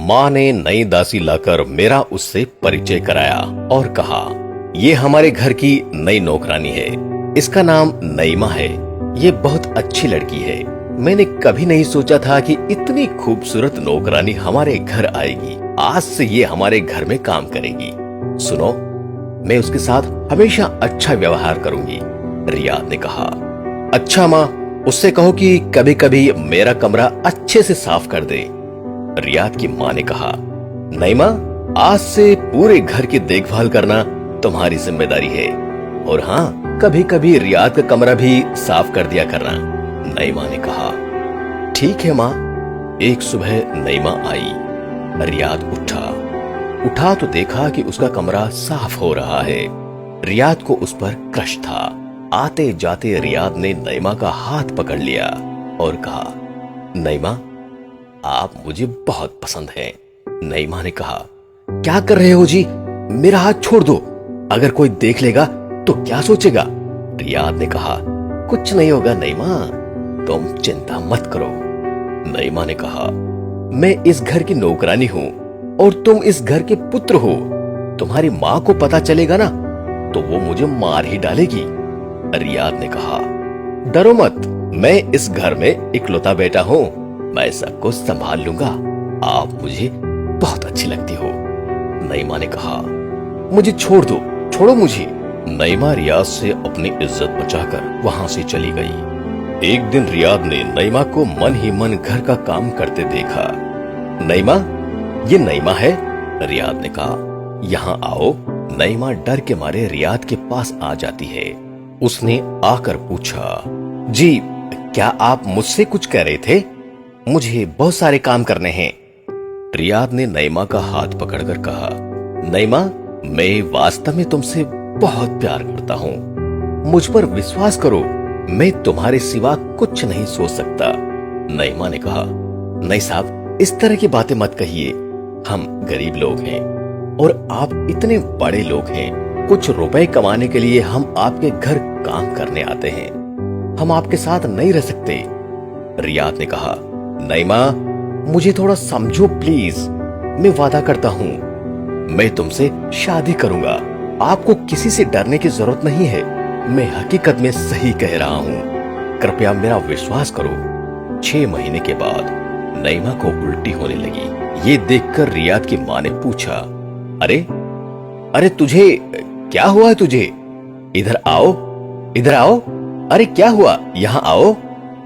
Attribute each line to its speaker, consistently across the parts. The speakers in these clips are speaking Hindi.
Speaker 1: माँ ने नई दासी लाकर मेरा उससे परिचय कराया और कहा, ये हमारे घर की नई नौकरानी है। इसका नाम नईमा है। ये बहुत अच्छी लड़की है। मैंने कभी नहीं सोचा था कि इतनी खूबसूरत नौकरानी हमारे घर आएगी। आज से ये हमारे घर में काम करेगी। सुनो, मैं उसके साथ हमेशा अच्छा व्यवहार करूंगी। रियाद ने कहा, अच्छा माँ, उससे कहो कि कभी कभी मेरा कमरा अच्छे से साफ कर दे। रियाद की माँ ने कहा, नईमा, आज से पूरे घर की देखभाल करना तुम्हारी जिम्मेदारी है। और हाँ, कभी कभी रियाद का कमरा भी साफ कर दिया करना। नईमा ने कहा, ठीक है माँ। एक सुबह नईमा आई। रियाद उठा तो देखा कि उसका कमरा साफ हो रहा है। रियाद को उस पर क्रश था। आते जाते रियाद ने नईमा का हाथ पकड़ लिया और कहा, नईमा, आप मुझे बहुत पसंद हैं। नईमा ने कहा, क्या कर रहे हो जी? मेरा हाथ छोड़ दो। अगर कोई देख लेगा तो क्या सोचेगा? रियाद ने कहा, कुछ नहीं होगा नईमा, तुम चिंता मत करो। नईमा ने कहा, मैं इस घर की नौकरानी हूँ और तुम इस घर के पुत्र हो। तुम्हारी माँ को पता चलेगा ना तो वो मुझे मार ही डालेगी। रियाद ने कहा, डरो मत, मैं इस घर में इकलौता बेटा हूँ। मैं सबको संभाल लूंगा। आप मुझे बहुत अच्छी लगती हो। नईमा ने कहा, मुझे छोड़ दो, छोड़ो मुझे। नईमा रियाद से अपनी इज्जत बचाकर वहां से चली गई। एक दिन रियाद ने नईमा को मन ही मन घर का काम करते देखा। नईमा, ये नईमा है? रियाद ने कहा, यहाँ आओ। नईमा डर के मारे रियाद के पास आ जाती है। उसने आकर पूछा, जी, क्या आप मुझसे कुछ कह रहे थे? मुझे बहुत सारे काम करने हैं। रियाद ने नईमा का हाथ पकड़कर कहा, नईमा, मैं वास्तव में तुमसे बहुत प्यार करता हूँ। मुझ पर विश्वास करो, मैं तुम्हारे सिवा कुछ नहीं सोच सकता। नईमा ने कहा, नहीं साहब, इस तरह की बातें मत कहिए। हम गरीब लोग हैं और आप इतने बड़े लोग हैं। कुछ रुपए कमाने के लिए हम आपके घर काम करने आते हैं। हम आपके साथ नहीं रह सकते। रियाद ने कहा, नईमा, मुझे थोड़ा समझो प्लीज। मैं वादा करता हूँ, मैं तुमसे शादी करूंगा। आपको किसी से डरने की जरूरत नहीं है। मैं हकीकत में सही कह रहा हूँ। कृपया मेरा विश्वास करो। 6 महीने के बाद नईमा को उल्टी होने लगी। ये देखकर रियाद की माँ ने पूछा, अरे तुझे क्या हुआ है? तुझे इधर आओ, इधर आओ। अरे क्या हुआ? यहाँ आओ।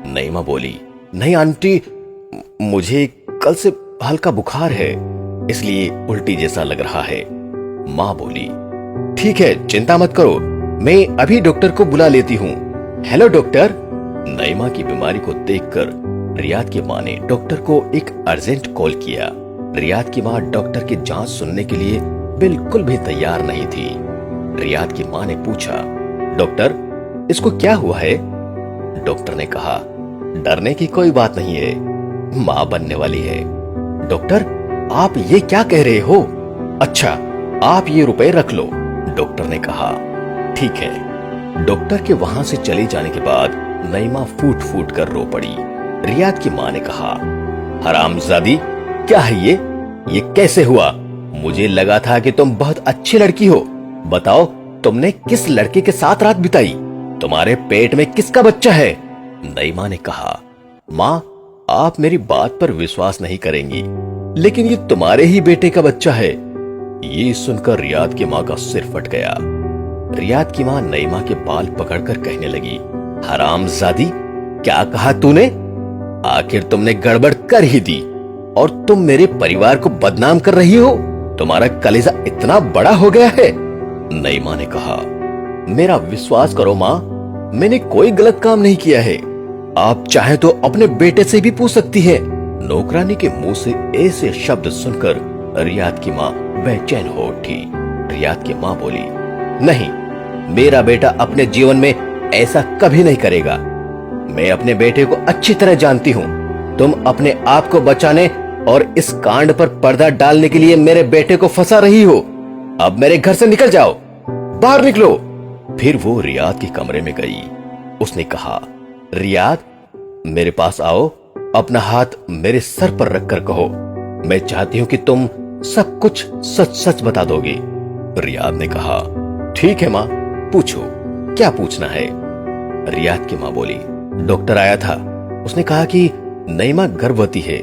Speaker 1: नईमा बोली, नहीं आंटी, मुझे कल से हल्का बुखार है, इसलिए उल्टी जैसा लग रहा है। माँ बोली, ठीक है, चिंता मत करो, मैं अभी डॉक्टर को बुला लेती हूँ। Hello doctor. नईमा की बीमारी को देखकर रियाद की माँ ने डॉक्टर को एक अर्जेंट कॉल किया। रियाद की माँ डॉक्टर की जांच सुनने के लिए बिल्कुल भी तैयार नहीं थी। रियाद की माँ ने पूछा, डॉक्टर, इसको क्या हुआ है? डॉक्टर ने कहा, डरने की कोई बात नहीं है, माँ बनने वाली है। डॉक्टर, आप ये क्या कह रहे हो? अच्छा, आप ये रुपए रख लो। डॉक्टर ने कहा, ठीक है। डॉक्टर के वहां से चले जाने के बाद नईमा फूट फूट कर रो पड़ी। रियाद की माँ ने कहा, हरामजादी, क्या है ये कैसे हुआ? मुझे लगा था कि तुम बहुत अच्छी लड़की हो। बताओ, तुमने किस लड़के के साथ रात बिताई? तुम्हारे पेट में किसका बच्चा है? नईमा ने कहा, माँ, आप मेरी बात पर विश्वास नहीं करेंगी, लेकिन ये तुम्हारे ही बेटे का बच्चा है। ये सुनकर रियाद की माँ का सिर फट गया। रियाद की माँ नईमा के बाल पकड़कर कहने लगी, हरामजादी, क्या कहा तूने? आखिर तुमने गड़बड़ कर ही दी और तुम मेरे परिवार को बदनाम कर रही हो। तुम्हारा कलेजा इतना बड़ा हो गया है। नईमा ने कहा, मेरा विश्वास करो माँ, मैंने कोई गलत काम नहीं किया है। आप चाहे तो अपने बेटे से भी पूछ सकती है। नौकरानी के मुंह से ऐसे शब्द सुनकर रियाद की माँ बेचैन हो उठी। रियाद की माँ बोली, नहीं, मेरा बेटा अपने जीवन में ऐसा कभी नहीं करेगा। मैं अपने बेटे को अच्छी तरह जानती हूँ। तुम अपने आप को बचाने और इस कांड पर पर्दा डालने के लिए मेरे बेटे को फंसा रही हो। अब मेरे घर से निकल जाओ, बाहर निकलो। फिर वो रियाद के कमरे में गई। उसने कहा, रियाद, मेरे पास आओ। अपना हाथ मेरे सर पर रखकर कहो, मैं चाहती हूँ कि तुम सब कुछ सच सच बता दोगे। रियाद ने कहा, ठीक है माँ, पूछो, क्या पूछना है। रियाद की माँ बोली, डॉक्टर आया था, उसने कहा कि नईमा गर्भवती है।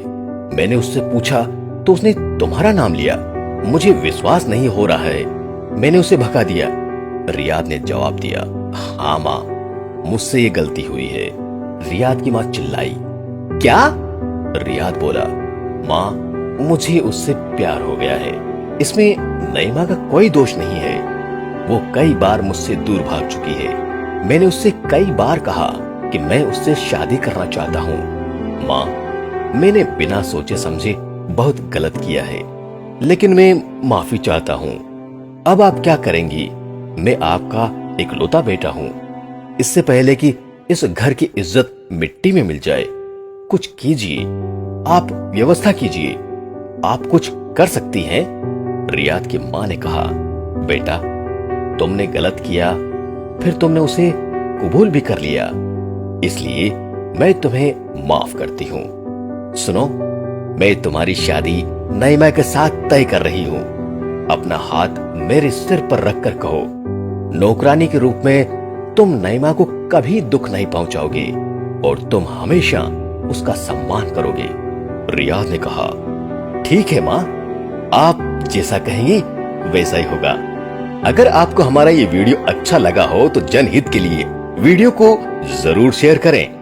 Speaker 1: मैंने उससे पूछा तो उसने तुम्हारा नाम लिया। मुझे विश्वास नहीं हो रहा है, मैंने उसे भगा दिया। रियाद ने जवाब दिया, हाँ माँ, मुझसे ये गलती हुई है। रियाद की माँ चिल्लाई, क्या? रियाद बोला, माँ, मुझे उससे प्यार हो गया है, इसमें नईमा का कोई दोष नहीं है। वो कई बार मुझसे दूर भाग चुकी है। मैंने उससे कई बार कहा कि मैं उससे शादी करना चाहता हूँ। माँ, मैंने बिना सोचे समझे बहुत गलत किया है, लेकिन मैं माफी चाहता हूँ। अब आप क्या करेंगी? मैं आपका इकलौता बेटा हूँ। इससे पहले कि इस घर की इज्जत मिट्टी में मिल जाए, कुछ कीजिए, आप व्यवस्था कीजिए, आप कुछ कर सकती हैं। रियाद की माँ ने कहा, बेटा, तुमने गलत किया, फिर तुमने उसे कबूल भी कर लिया, इसलिए मैं तुम्हें माफ करती हूँ। सुनो, मैं तुम्हारी शादी नईमा के साथ तय कर रही हूँ। अपना हाथ मेरे सिर पर रखकर कहो, नौकरानी के रूप में तुम नईमा को कभी दुख नहीं पहुंचाओगे और तुम हमेशा उसका सम्मान करोगे। रियाद ने कहा, ठीक है माँ, आप जैसा कहेंगी वैसा ही होगा। अगर आपको हमारा ये वीडियो अच्छा लगा हो तो जनहित के लिए वीडियो को जरूर शेयर करें।